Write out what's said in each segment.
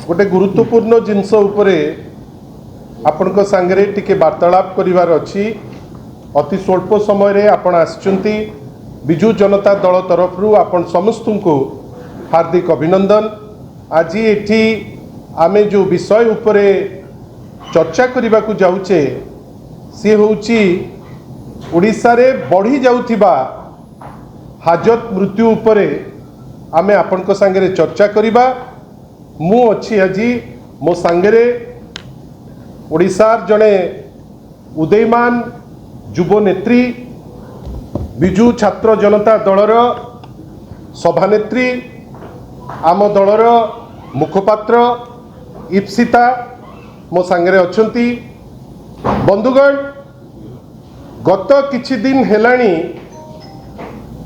गोटे गुरुत्वपूर्ण जिनस उपरे आपण सांगे टिके वार्तालाप करिवार अछि। अति स्वल्प समय रे आपण आछंती बिजु जनता दल तरफ आपण समस्त को हार्दिक अभिनंदन। आज एठी आमे जो विषय उपरे चर्चा करने को जाऊे सी होची ओडिशा रे बढ़ी जाउथिबा हाजत मृत्यु उपरे आमे आपण सांगे चर्चा करिबा। मु अच्छी आज मो सांगे ओडिशार जड़े उदयमान युव नेत्री बिजु छात्र जनता दलर सभानेत्री आम दलर मुखपात्र इप्सिता मो सांगे अच्छी। बंधुगण गत किछि दिन हेलानी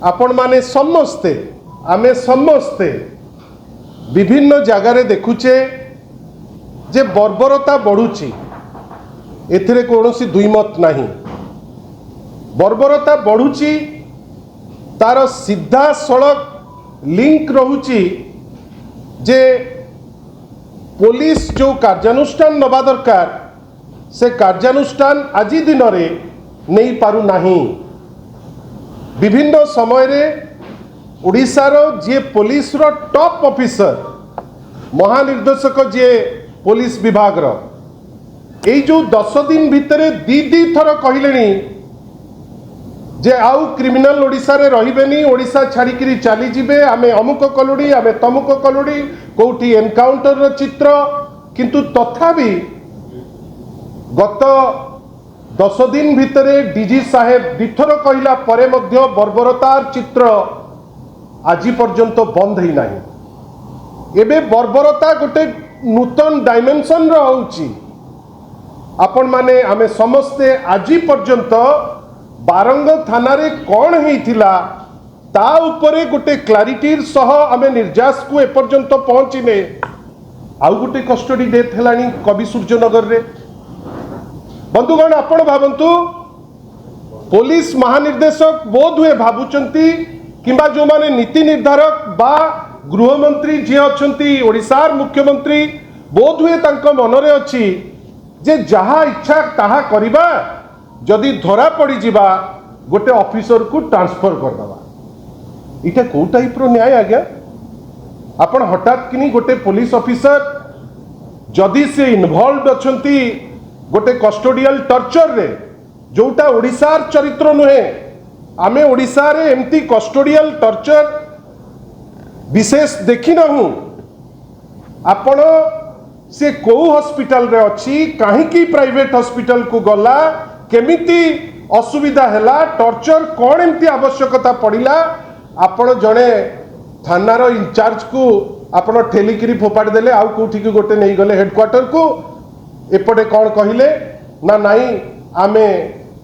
आपण माने समस्ते आमे समस्ते विभिन्न जगार देखुचे जे बर्बरता बढ़ुची एथिरे कौनसी दुई मत नहीं। बर्बरता बढ़ुची तार सीधा सड़क लिंक रहुची जे पुलिस जो कार्यानुष्ठान नबा दरकार से कार्यानुष्ठान आज दिन रे नहीं पारु नहीं। विभिन्न समय रे ओडिशार जे पुलिस रो टॉप ऑफिसर महानिर्देशक जे पुलिस विभाग रो ए जो 10 दिन भितरे दी थर कहले जे आउ क्रिमिनल ओडिशा रे रहिबेनी, ओडिशा छाड़िकी चली जिबे, आमे अमुक कलुड़ी आमे तमुक कलुड़ी कोठी एनकाउंटर रो चित्र। किंतु तथापि गत 10 दिन भितरे डीजी साहेब दिथर कहला परे मध्य बर्बरतार चित्र आज पर्यंत बंद ही नहीं। एबे बर्बरता गोटे नूतन डायमेंशन होउची। आपण माने आमे समस्ते आज पर्यंत बारंग थाना रे कौन होइथिला ता उपरे गोटे क्लारिटीर सह आमे निर्जास को एपर्यंत पहुँचीने। आउ गोटे कस्टडी डेथ हेलानी कवि सूर्यनगर रे। बंधुगण आपण भावंतु पुलिस महानिर्देशक बोध हुए भावुचंती किंबा जो माने नीति निर्धारक बा गृहमंत्री जी अच्छी ओडिशार मुख्यमंत्री बोध हुए तांको मनरे अच्छी जे जहा इच्छा ताहा करिबा, जदि धरा पड़ी जिबा गोटे ऑफिसर को ट्रांसफर करदबा। इटा को टाइप रो न्याय आज्ञा? आपण हठात किनी गोटे पुलिस ऑफिसर जदि से इन्वॉल्व अच्छंती गोटे कस्टोडियल टर्चर रे जोटा ओडिशार चरित्र नुहे। आमे ओडिशा रे एमती कस्टोडियल टर्चर विशेष देखी नहु। आपण से को हॉस्पिटल रे अच्छी कहीं प्राइवेट हॉस्पिटल को गला केमिति असुविधा हैला, टर्चर कौन एमती आवश्यकता पड़िला, आपण जड़े थानार इंचार्ज को आपण ठेलिकी फोपाड़ी देले आउ कोठी की गोटे नहीं गले हेडक्वार्टर को। एपटे कौन कहले ना नहीं आमे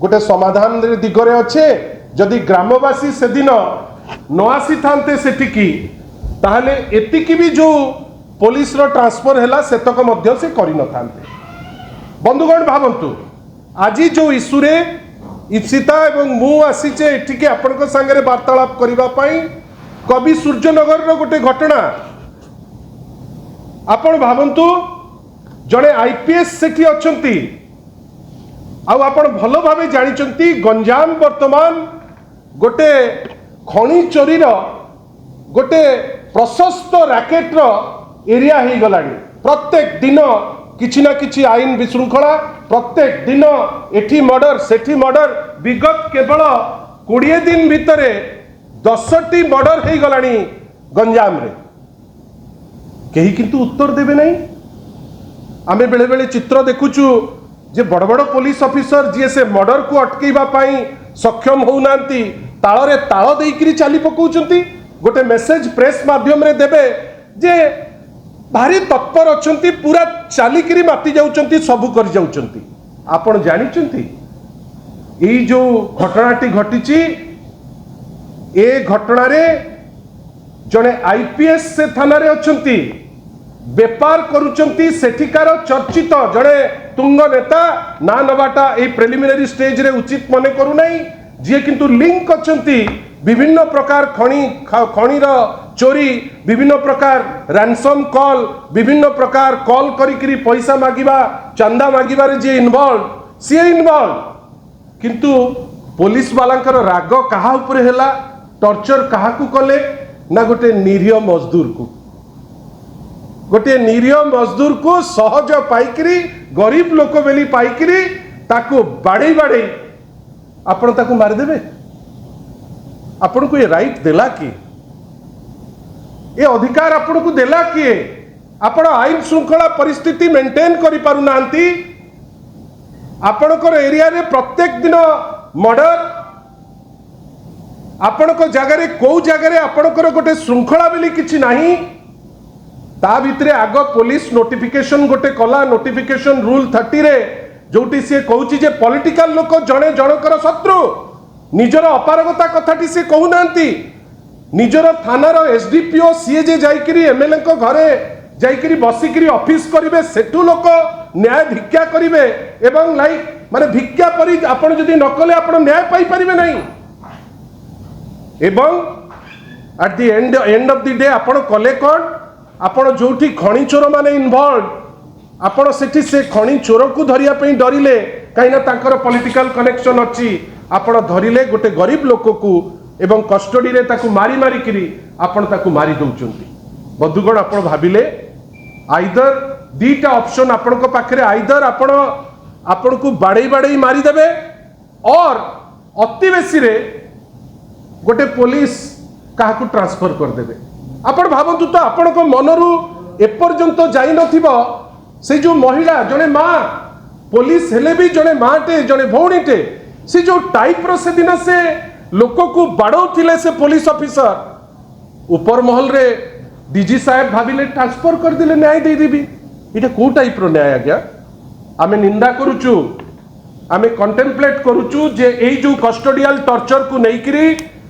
गोटे समाधान दिगरे अच्छे। जदि ग्रामवासी से दिन न आसी थांते सेटिकी ताहले एतिकी भी जो पुलिस रो ट्रांसफर हैला सेतक मध्य से करि न थांते। बंधुगण भावंतु आज जो इश्यू रे इप्सिता एवं मु आसीचे एटिके आपनक संगे वार्तालाप करिबा पई कवि सूर्यनगर रो गोटे घटना। आपण भावंतु जड़े आईपीएस सेठी अच्छंती आउ आपण भलो भावे जानिचंती गंजाम वर्तमान गोटे खणी चोरी रो गोटे प्रशस्त रैकेट रो एरिया ही गलानी। प्रत्येक दिन किछि ना किछि आईन विशृंखला, प्रत्येक दिन एठी मर्डर सेठी मर्डर। विगत केवल 20 दिन भितरे 10टी मर्डर ही गलानी गंजाम रे। केही किंतु उत्तर देबे नहीं। आमे बेले बेले चित्र देखुचु जे बड़ बड़ पुलिस ऑफिसर जी से मर्डर को अटकेबा पाई सक्षम होउनांती ताଳରେ ताଳ देइकरी चाली पकाउचंती। गोटे मेसेज प्रेस माध्यम रे देबे जे भारी तत्पर अच्छंती, पूरा चालिकरी माति जाउचंती, सबु कर जाउचंती। आपण जानिचंती एई जो घटनाटी घटिची ए घटना रे जने आईपीएस से थाना रे अच्छंती बेपार करुचंती सेठिकार चर्चित जड़े तुंग नेता ना नवाटा ए प्रिलिमिनरी स्टेज रे उचित मने करू नहीं। जी किंतु लिंक अच्छंती विभिन्न प्रकार खणीर चोरी विभिन्न प्रकार रैनसम कॉल विभिन्न प्रकार कॉल करी पैसा मागिबा चंदा मागिबारे जे इन्वॉल्व सी इन्वॉल्व किंतु पुलिस वालांकर राग कहा उपरे हैला टॉर्चर कहा को कले ना गोटे निरीह मजदूर को सहज पाइकरी गरीब लोक बेली पाइकरी ताको बाड़े बाड़े आपण ताको मार देबे आपण को ये राइट देला कि ये अधिकार आपण को देला कि आपण आईन श्रृंखला परिस्थिति मेंटेन करि पारु नांती आपणकर एरिया रे प्रत्येक दिन मर्डर आपणक जगह कौ जगह आपणकर गोटे श्रृंखला बेली किछि नाही ता भितरे आग पुलिस नोटिफिकेशन गोटे कला नोटिफिकेशन रूल 30 रे जोटी से कहूची जे पॉलिटिकल लोक जणे जनकर शत्रु निजर अपारगता कथाटी से कहू नांती निजर थानार एसडीपीओ सीए जे जाइकरी एमएलए को घरे जाइकरी बसिकरी ऑफिस करिवे सेठु लोक न्याय भिक्षा करिवे एवं लाइक माने भिक्षा परि आपण जदी न कले आपण न्याय पाई परिबे नहीं एवं at the end of the day आपण कले कोन आपण जोठी खणी चोर माने इन्वॉल्व आपण सेठी से खणी चोर को धरिया पई डरिले काइना तांकर पॉलिटिकल कनेक्शन अछि आपण धरिले गोटे गरीब लोक को एवं कस्टडी रे ताकू मारी मारी करी आपण ताकू मारी दउचंती बंधुगण आपण भाबिले आइदर दीटा ऑप्शन आपण को पाखरे आइदर आपण को बाड़े बाड़े मारी देबे और अति बेसी रे गोटे पुलिस काहा को ट्रांसफर कर देबे आपण भाबंतु तो आपण को मनरु एपर्यंत जाई नथिबो से जो महिला जने मां पुलिस हेले भी जने माटे जने भौणीटे से जो टाइप रो से दिन से लोक को बाड़ौथिले से पुलिस ऑफिसर ऊपर महल रे डीजी साहेब भाविले ट्रांसफर कर दिले न्याय दे देबी इटा को टाइप रो न्याय आज्ञा आमे निंदा करूचु आमे कंटेम्पलेट करूचु जे एई जो कस्टोडियल टॉर्चर को नेइकरी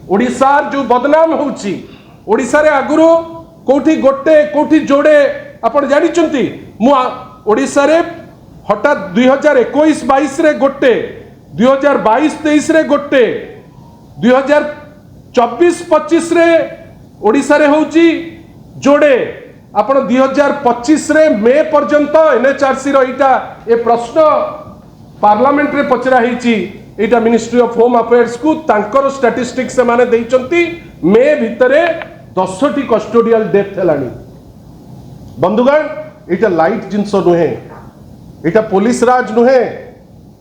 ओडिसार जो बदनाम होउची ओडिसा रे आगुरो कोठी गोटे कोठी जोड़े आपण जानि चंती मु ओडिसा रे हठात 2021-22 रे गोटे 2022-23 रे गोटे 2024-25 रे ओडिसा रे होउची जोड़े आपण 2025 रे मे पर्यंत एनएचआरसी रो इटा ए प्रश्न पार्लियामेंट रे पचरा हिची इटा मिनिस्ट्री ऑफ होम अफेयर्स को तांकर स्टैटिस्टिक्स से माने देइचंती मे भितरे 10टी कस्टोडियल डेथ हेलानी बंधुगण इटा लाइट जिंस नुहे इटा पुलिस राज नुहे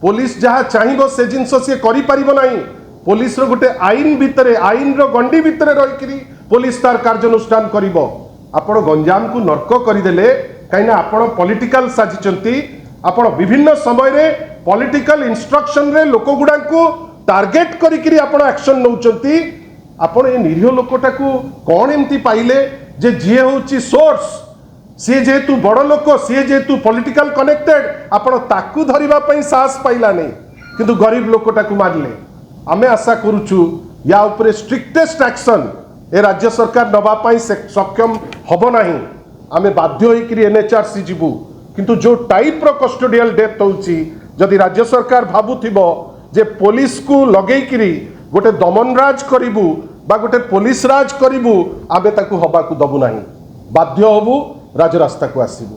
पुलिस जहा चाहिबो से जिंस से करि परिबो नाही पुलिस रो गोटे आईन भितरे आईन रो गंडी भितरे रहिकरी पुलिस तार कार्यानुष्ठान करिबो आपण गंजाम को नर्क करदेले कहीं आपण पॉलिटिकल साजिचंती आपण विभिन्न समय रे पॉलिटिकल इंस्ट्रक्शन रे लोक गुडा को टार्गेट करिकरी आपण एक्शन नउचंती आपण ए निरीह लोकटा को कोन एमती पाइले जे जे होची सोर्स सी जेतु बड़ लोक सी जेतु पॉलिटिकल कनेक्टेड आपण ताकू धरिबा पई साहस पाइला नहीं किंतु गरीब लोकटा को मारले आमे आशा करूछु या ऊपर स्ट्रिक्टेस्ट एक्शन ए राज्य सरकार नबा पई सक्षम हबो नाही आमे बाध्य होइकरी एनएचआरसी जीवु किंतु जो टाइप रो कस्टोडियल डेथ होउची जदि राज्य सरकार भाबुथिबो जे पुलिस को लगेइकरी गोटे दमन राज करिबु बा गोटे पुलिस राज करिबु आमे ताकू हबा को दबु नाही बाध्य हबु राजरास्ता को आसीबु।